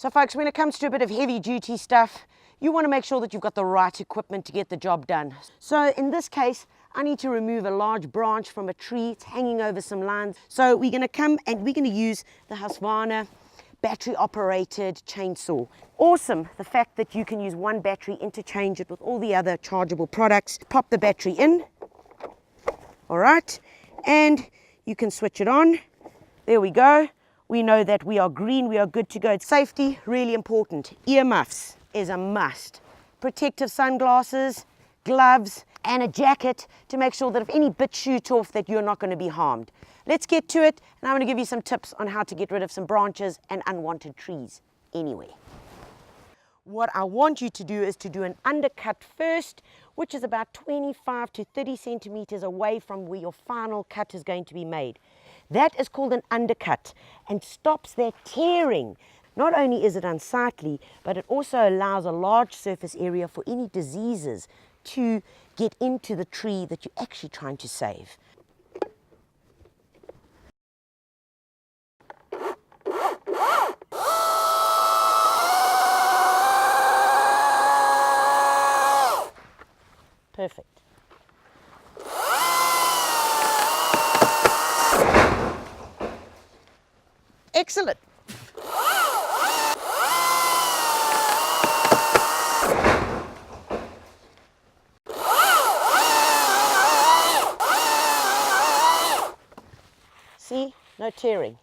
So folks, when it comes to a bit of heavy duty stuff, you want to make sure that you've got the right equipment to get the job done. So in this case, I need to remove a large branch from a tree. It's hanging over some lines. So we're going to come and we're going to use the Husqvarna battery operated chainsaw. Awesome, the fact that you can use one battery, interchange it with all the other chargeable products. Pop the battery in, all right, and you can switch it on. There we go. We know that we are green, we are good to go. Safety, really important. Earmuffs is a must. Protective sunglasses, gloves, and a jacket to make sure that if any bits shoot off that you're not going to be harmed. Let's get to it, and I'm going to give you some tips on how to get rid of some branches and unwanted trees anyway. What I want you to do is to do an undercut first, which is about 25 to 30 centimeters away from where your final cut is going to be made. That is called an undercut and stops that tearing. Not only is it unsightly, but it also allows a large surface area for any diseases to get into the tree that you're actually trying to save. Perfect. Excellent. See, no tearing.